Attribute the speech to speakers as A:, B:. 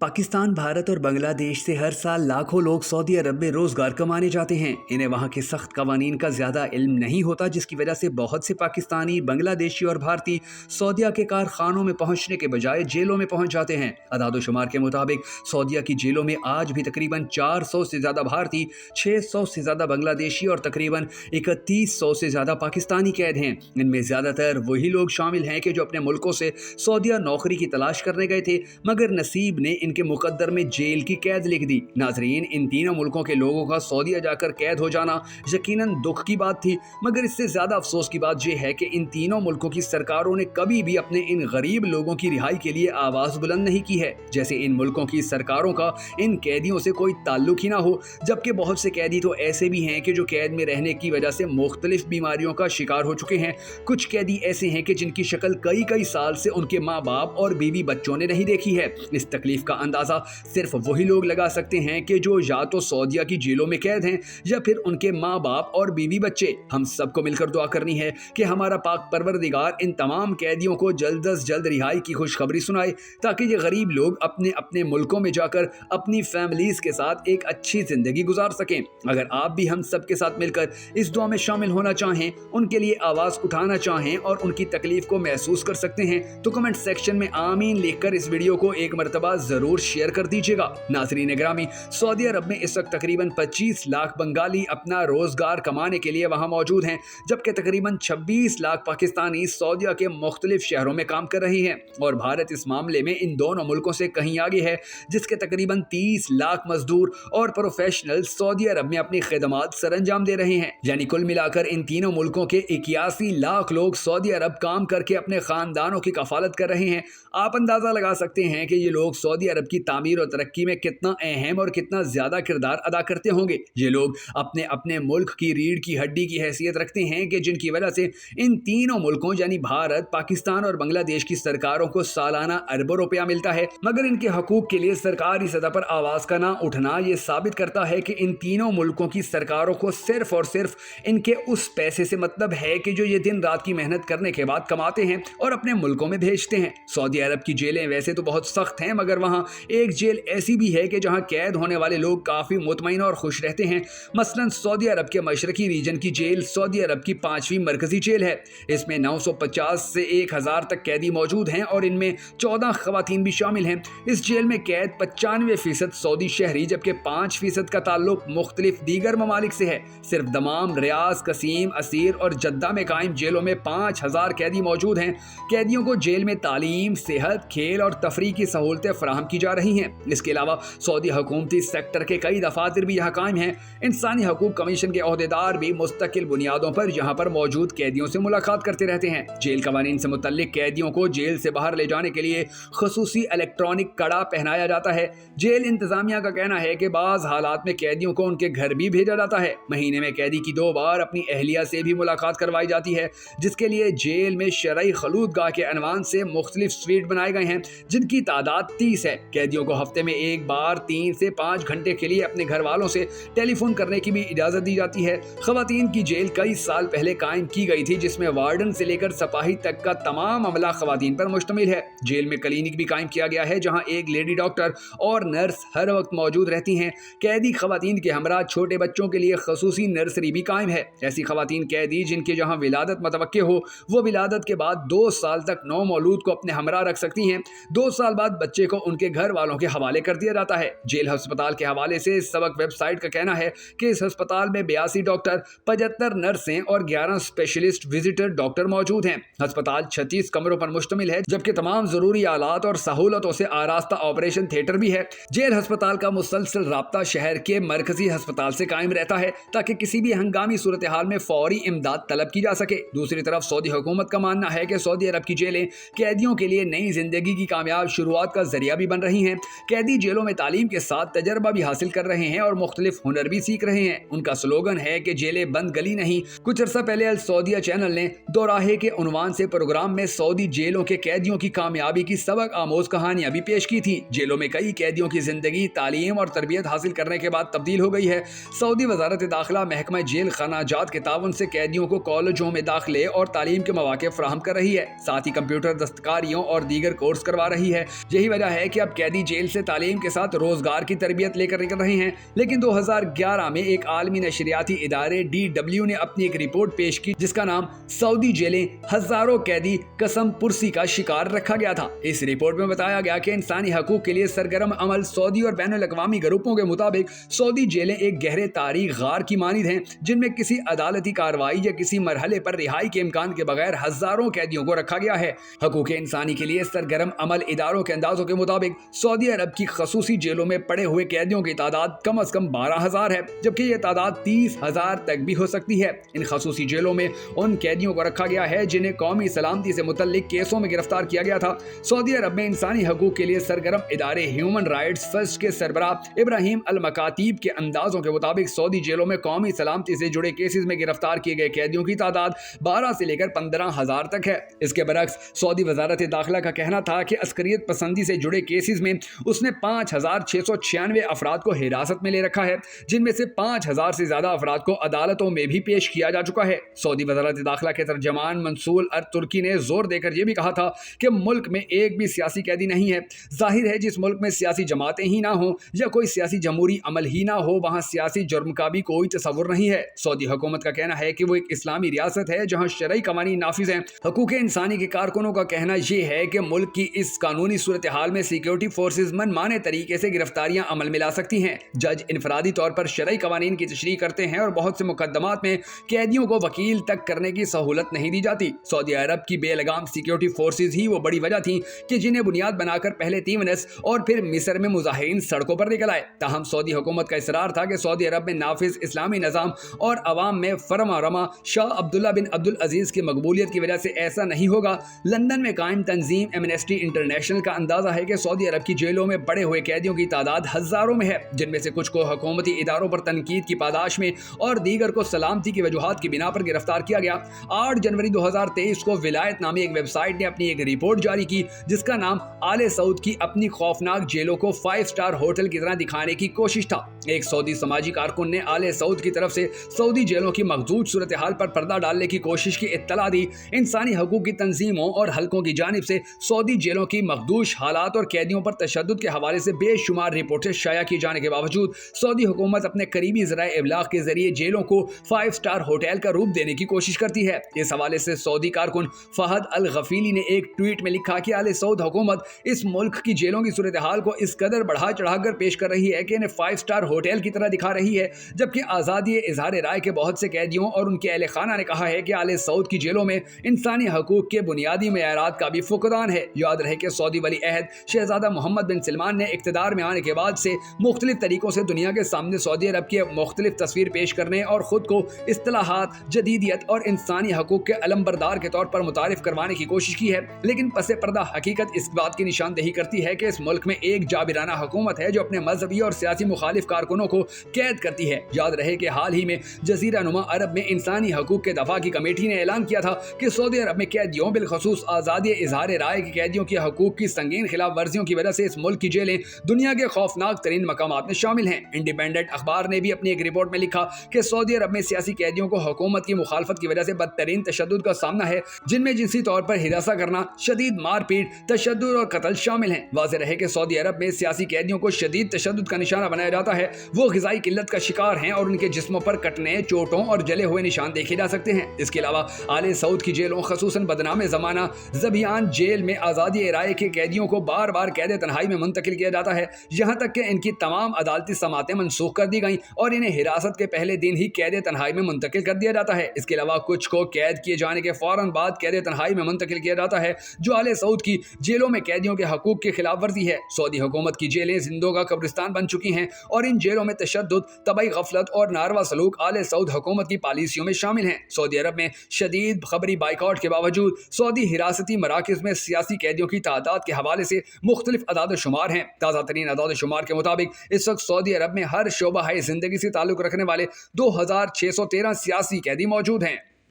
A: पाकिस्तान, भारत और बांग्लादेश से हर साल लाखों लोग सऊदी अरब में रोजगार कमाने जाते हैं। इन्हें वहाँ के सख्त कवानीन का ज्यादा इल्म नहीं होता, जिसकी वजह से बहुत से पाकिस्तानी, बांग्लादेशी और भारतीय सऊदीया के कारखानों में पहुंचने के बजाय जेलों में पहुंच जाते हैं। अदाद-ओ-शुमार के मुताबिक सऊदीया की जेलों में आज भी तकरीबन 400 से ज्यादा भारतीय, 600 से ज्यादा बांग्लादेशी और तकरीबन 3100 से ज्यादा पाकिस्तानी कैद हैं। इनमें ज्यादातर वही लोग शामिल हैं कि जो अपने मुल्कों से सऊदीया नौकरी की तलाश करने गए थे, मगर नसीब ने इनके मुकद्दर में जेल की कैद लिख दी। नाजरीन, इन तीनों मुल्कों के लोगों का सऊदीया जाकर कैद हो जाना यकीनन दुख की बात थी, मगर इससे ज्यादा अफसोस की बात यह है कि इन तीनों मुल्कों की सरकारों ने कभी भी अपने इन गरीब लोगों की रिहाई के लिए आवाज बुलंद नहीं की है। जैसे इन मुल्कों की सरकारों का इन कैदियों से कोई ताल्लुक ही ना हो। जबकि बहुत से कैदी तो ऐसे भी हैं कि जो कैद में रहने की वजह से मुख्तलिफ बीमारियों का शिकार हो चुके हैं। कुछ कैदी ऐसे हैं कि जिनकी शक्ल कई कई साल से उनके माँ बाप और बीवी बच्चों ने नहीं देखी है। इस तकलीफ का अंदाजा सिर्फ वही लोग लगा सकते हैं कि जो या तो सऊदीया की जेलों में कैद हैं या फिर उनके माँ बाप और बीवी बच्चे। हम सबको मिलकर दुआ करनी है कि हमारा पाक परवरदिगार इन तमाम कैदियों को जल्द अज जल्द रिहाई की खुशखबरी सुनाए, ताकि ये गरीब लोग अपने अपने मुल्कों में जाकर अपनी फैमिलीज के साथ एक अच्छी जिंदगी गुजार सकें। अगर आप भी हम सब के साथ मिलकर इस दुआ में शामिल होना चाहें, उनके लिए आवाज उठाना चाहें और उनकी तकलीफ को महसूस कर सकते हैं, तो कमेंट सेक्शन में आमीन लिखकर इस वीडियो को एक मरतबा जरूर शेयर कर दीजिएगा। नाज़रीन ग्रामी, सऊदी अरब में इस वक्त तकरीबन 25 लाख बंगाली अपना रोजगार कमाने के लिए वहां मौजूद हैं, जबकि तकरीबन 26 लाख पाकिस्तानी सऊदीया के मुख्तलिफ शहरों में काम कर रहे हैं। और भारत इस मामले में इन दोनों मुल्कों से कहीं आगे है, जिसके तकरीबन 30 लाख मजदूर और प्रोफेशनल सऊदी अरब में अपनी खिदमात सरंजाम दे रहे हैं। यानी कुल मिलाकर इन तीनों मुल्कों के 81 लाख लोग सऊदी अरब काम करके अपने खानदानों की कफालत कर रहे हैं। आप अंदाजा लगा सकते हैं कि ये लोग सऊदी अरब की तामीर और तरक्की में कितना अहम और कितना ज्यादा किरदार अदा करते होंगे। ये लोग अपने अपने मुल्क की रीढ़ की हड्डी की हैसियत रखते हैं, कि जिनकी वजह से इन तीनों मुल्कों यानी भारत, पाकिस्तान और बांग्लादेश की सरकारों को सालाना अरबों रुपया मिलता है, मगर इनके हकूक के लिए सरकारी सतह पर आवाज का ना उठना ये साबित करता है कि इन तीनों मुल्कों की सरकारों को सिर्फ और सिर्फ इनके उस पैसे से मतलब है कि जो ये दिन रात की मेहनत करने के बाद कमाते हैं और अपने मुल्कों में भेजते हैं। सऊदी अरब की जेलें वैसे तो बहुत सख्त हैं, मगर वहां एक जेल ऐसी भी है कि जहां कैद होने वाले लोग काफी मुतमईन और खुश रहते हैं। मसलन सऊदी अरब के मशरकी रीजन की जेल सऊदी अरब की 5वीं मरकजी जेल है। इसमें 950 से 1000 तक कैदी मौजूद हैं और इनमें 14 खवातीन भी शामिल हैं। इस जेल में कैद 95% सऊदी शहरी, जबकि 5% का ताल्लुक मुख्तलिफ दीगर ममालिक से है। सिर्फ दमाम, रियाज, कसीम, असीर और जद्दा में कायम जेलों में 5000 कैदी मौजूद हैं। कैदियों को जेल में तालीम, सेहत, खेल और तफरीह की सहूलतें फराहम की जा रही हैं। इसके अलावा सऊदी हुकूमती सेक्टर के कई दफातर भी यहाँ कायम हैं। इंसानी हकूक कमीशन के ओहदेदार भी मुस्तकिल बुनियादों पर यहाँ पर मौजूद कैदियों से मुलाकात करते रहते हैं। जेल कवानीन से मुतल्लिक कैदियों को जेल से बाहर ले जाने के लिए खुसूसी इलेक्ट्रॉनिक कड़ा पहनाया जाता है। जेल इंतजामिया का कहना है कि बाज हालात में कैदियों को उनके घर भी भेजा जाता है। महीने में कैदी की 2 बार अपनी अहलिया से भी मुलाकात करवाई जाती है, जिसके लिए जेल में शरई खलूतगाह के अनवान से मुख्तलिफ स्वीट बनाए गए हैं, जिनकी तादाद 30 है। कैदियों को हफ्ते में एक बार 3 से 5 घंटे के लिए अपने घर वालों से टेलीफोन करने की भी इजाजत दी जाती है। खवातीन की जेल कई साल पहले कायम की गई थी, जिसमें वार्डन से लेकर सपाही तक का तमाम अमला खवातीन पर मुश्तमिल है। जेल में क्लिनिक भी कायम किया गया है, जहां एक लेडी डॉक्टर और नर्स हर वक्त मौजूद रहती हैं। कैदी खवातीन के हमरा छोटे बच्चों के लिए खसूसी नर्सरी भी कायम है। ऐसी खवातीन कैदी जिनके जहां विलादत मतवक्के हो, वो विलादत के बाद 2 साल तक नौ मौलूद को अपने हमरा रख सकती हैं। 2 साल बाद बच्चे को उनके घर वालों के हवाले कर दिया जाता है। जेल अस्पताल के हवाले से सबक वेबसाइट का कहना है कि इस अस्पताल में 82 डॉक्टर, 75 नर्सें और 11 स्पेशलिस्ट विजिटर डॉक्टर मौजूद हैं। अस्पताल 36 कमरों पर मुश्तमिल है, जबकि तमाम जरूरी आलात और सहूलतों से आरास्ता ऑपरेशन थिएटर भी है। जेल अस्पताल का मुसलसल राब्ता शहर के मरकजी अस्पताल से कायम रहता है, ताकि किसी भी हंगामी सूरत हाल में फौरी इमदाद तलब की जा सके। दूसरी तरफ सऊदी हुकूमत का मानना है कि सऊदी अरब की जेलें कैदियों के लिए नई जिंदगी की कामयाब शुरुआत का जरिया भी बन रही हैं। कैदी जेलों में तालीम के साथ तजर्बा भी हासिल कर रहे हैं और मुख्तलिफ हुनर भी सीख रहे हैं। उनका स्लोगन है कि जेलें बंद गली नहीं। कुछ अर्सा पहले अल सऊदिया चैनल ने दोराहे के उन्वान से प्रोग्राम में सऊदी जेलों के कैदियों की कामयाबी की सबक आमोज कहानियां भी पेश की थी। जेलों में कई कैदियों की जिंदगी तालीम और तरबियत हासिल करने के बाद तब्दील हो गई है। सऊदी वजारत दाखिला महकमा जेल खानाजात के ताउन से कैदियों को कॉलेजों में दाखिले और तालीम के मौके फराहम कर रही है। साथ ही कंप्यूटर, दस्तकारियों और दीगर कोर्स करवा रही है। यही वजह है कि अब कैदी जेल سے تعلیم کے ساتھ روزگار کی تربیت لے کر نکل رہے ہیں، لیکن 2011 میں ایک عالمی نشریاتی ادارے DW نے اپنی ایک رپورٹ پیش کی جس کا نام سعودی جیلیں ہزاروں قیدی قسم پرسی کا شکار رکھا گیا تھا۔ اس رپورٹ میں بتایا گیا کہ انسانی حقوق کے لیے سرگرم عمل سعودی اور بین الاقوامی گروپوں کے مطابق سعودی جیلیں ایک گہرے تاریخ غار کی مانند ہیں جن میں کسی عدالتی کارروائی یا کسی مرحلے پر رہائی کے امکان کے بغیر ہزاروں قیدیوں کو رکھا گیا ہے۔ حقوق انسانی کے لیے سرگرم عمل اداروں کے اندازوں کے مطابق سعودی عرب کی خصوصی جیلوں میں پڑے ہوئے قیدیوں کی تعداد کم از کم 12,000 ہے، جبکہ یہ تعداد 30,000 تک بھی ہو سکتی ہے۔ ان خصوصی جیلوں میں ان قیدیوں کو رکھا گیا ہے جنہیں قومی سلامتی سے متعلق کیسوں میں گرفتار کیا گیا تھا۔ سعودی عرب میں انسانی حقوق کے لیے سرگرم ادارے ہیومن رائٹس فرسٹ کے سربراہ ابراہیم المکاتیب کے اندازوں کے مطابق سعودی جیلوں میں قومی سلامتی سے جڑے کیسز میں گرفتار کیے گئے قیدیوں کی تعداد 12 سے لے کر 15,000 تک ہے۔ اس کے برعکس سعودی وزارت داخلہ کا کہنا تھا کہ عسکریت پسندی سے جڑے کیسز میں اس نے 5,696 افراد کو حراست میں لے رکھا ہے، جن میں سے 5,000 سے زیادہ افراد کو عدالتوں میں بھی پیش کیا جا چکا ہے۔ سعودی وزارت داخلہ کے ترجمان منصور ترکی نے زور دے کر یہ بھی کہا تھا کہ ملک میں ایک بھی سیاسی قیدی نہیں ہے۔ ظاہر ہے جس ملک میں سیاسی جماعتیں ہی نہ ہوں یا کوئی سیاسی جمہوری عمل ہی نہ ہو وہاں سیاسی جرم کا بھی کوئی تصور نہیں ہے۔ سعودی حکومت کا کہنا ہے کہ وہ ایک اسلامی ریاست ہے جہاں شرعی قوانین نافذ ہیں۔ حقوق انسانی کے کارکنوں کا کہنا یہ ہے کہ ملک کی اس قانونی صورتحال میں سیکیورٹی فورسز منمانے طریقے سے گرفتاریاں عمل میں لا سکتی ہیں۔ جج انفرادی طور پر شرعی قوانین کی تشریح کرتے ہیں اور بہت سے مقدمات میں قیدیوں کو وکیل تک کرنے کی سہولت نہیں دی جاتی۔ سعودی عرب کی بے لگام سیکیورٹی فورسز ہی وہ بڑی وجہ تھی کہ جنہیں بنیاد بنا کر پہلے تیونس اور پھر مصر میں مظاہرین سڑکوں پر نکل آئے۔ تاہم سعودی حکومت کا اصرار تھا کہ سعودی عرب میں نافذ اسلامی نظام اور عوام میں فرما رما شاہ عبداللہ بن عبدالعزیز کی مقبولیت کی وجہ سے ایسا نہیں ہوگا۔ لندن میں قائم تنظیم ایمنسٹی انٹرنیشنل کا اندازہ ہے کہ سعودی عرب کی جیلوں میں بڑے ہوئے قیدیوں کی تعداد ہزاروں میں ہے، جن میں سے کچھ کو حکومتی اداروں پر تنقید کی پاداش میں اور دیگر کو سلامتی کی وجوہات کی بنا پر گرفتار کیا گیا۔ 8 جنوری 2023 کو ولایت نامی ایک ویب سائٹ نے اپنی ایک رپورٹ جاری کی جس کا نام آل سعود کی اپنی خوفناک جیلوں کو 5 اسٹار ہوٹل کی طرح دکھانے کی کوشش تھا۔ ایک سعودی سماجی کارکن نے آل سعود کی طرف سے سعودی جیلوں کی مخدوش صورتحال پر پردہ ڈالنے کی کوشش کی اطلاع دی۔ انسانی حقوق کی تنظیموں اور حلقوں کی جانب سے سعودی جیلوں کی مخدوش حالات اور قیدیوں پر تشدد کے حوالے سے بے شمار رپورٹیں شائع کیے جانے کے باوجود سعودی حکومت اپنے قریبی ذرائع ابلاغ کے ذریعے جیلوں کو 5 اسٹار ہوٹل کا روپ دینے کی کوشش کرتی ہے۔ اس حوالے سے سعودی کارکن فہد الغفیلی نے ایک ٹویٹ میں لکھا کہ آل سعود حکومت اس ملک کی جیلوں کی صورتحال کو اس قدر بڑھا چڑھا کر پیش کر رہی ہے کہ انہیں 5 اسٹار ہوٹل کی طرح دکھا رہی ہے، جبکہ آزادی اظہار رائے کے بہت سے قیدیوں اور ان کے اہل خانہ نے کہا ہے کہ آل سعود کی جیلوں میں انسانی حقوق کے بنیادی معیارات کا بھی فقدان ہے۔ یاد رہے کہ سعودی ولی عہد شہزادہ محمد بن سلمان نے اقتدار میں آنے کے بعد سے مختلف طریقوں سے دنیا کے سامنے سعودی عرب کی مختلف تصویر پیش کرنے اور خود کو اصطلاحات، جدیدیت اور انسانی حقوق کے علمبردار کے طور پر متعارف کروانے کی کوشش کی ہے، لیکن پس پردہ حقیقت اس بات کی نشاندہی کرتی ہے کہ اس ملک میں ایک جابرانہ حکومت ہے جو اپنے مذہبی اور سیاسی مخالف کارکنوں کو قید کرتی ہے۔ یاد رہے کہ حال ہی میں جزیرہ نما عرب میں انسانی حقوق کے دفاع کی کمیٹی نے اعلان کیا تھا کہ سعودی عرب میں قیدیوں بالخصوص آزادی اظہار رائے کے قیدیوں کے حقوق کی سنگین خلاف ورزیوں کی وجہ سے اس ملک کی جیلیں دنیا کے خوفناک ترین مقامات میں شامل ہیں۔ انڈیپینڈنٹ اخبار نے بھی اپنی ایک رپورٹ میں لکھا کہ سعودی عرب میں سیاسی قیدیوں کو حکومت کی مخالفت کی وجہ سے بدترین تشدد کا سامنا ہے، جن میں جنسی طور پر ہراساں کرنا، شدید مار پیٹ، تشدد اور قتل شامل ہیں۔ واضح رہے کہ سعودی عرب میں سیاسی قیدیوں کو شدید تشدد کا نشانہ بنایا جاتا ہے، وہ غذائی قلت کا شکار ہیں اور ان کے جسموں پر کٹنے، چوٹوں اور جلے ہوئے نشان دیکھے جا سکتے ہیں۔ اس کے علاوہ آل سعود کی جیلوں خصوصاً بدنام زمانہ زبیان جیل میں آزادی رائے کے قیدیوں کو بار بار قید تنہائی میں منتقل کیا جاتا ہے، یہاں تک کہ ان کی تمام عدالتی سماعتیں منسوخ کر دی گئیں اور انہیں حراست کے پہلے دن ہی قید تنہائی میں منتقل کر دیا جاتا ہے۔ اس کے علاوہ کچھ کو قید کیے جانے کے فوراً بعد قید تنہائی میں منتقل کیا جاتا ہے، جو آل سعود کی جیلوں میں قیدیوں کے حقوق کی خلاف ورزی ہے۔ سعودی حکومت کی جیلیں زندوں کا قبرستان بن چکی ہیں اور ان جیلوں میں تشدد، طبعی غفلت اور ناروا سلوک آل سعود حکومت کی پالیسیوں میں شامل ہیں۔ سعودی عرب میں شدید خبری بائیکاٹ کے باوجود سعودی حراستی مراکز میں سیاسی قیدیوں کی تعداد کے حوالے سے مختلف اعداد و شمار ہیں۔ تازہ ترین اعداد و شمار کے مطابق اس وقت سعودی عرب میں ہر شعبہ زندگی سے تعلق رکھنے والے 2,613 سیاسی قیدی موجود ہیں۔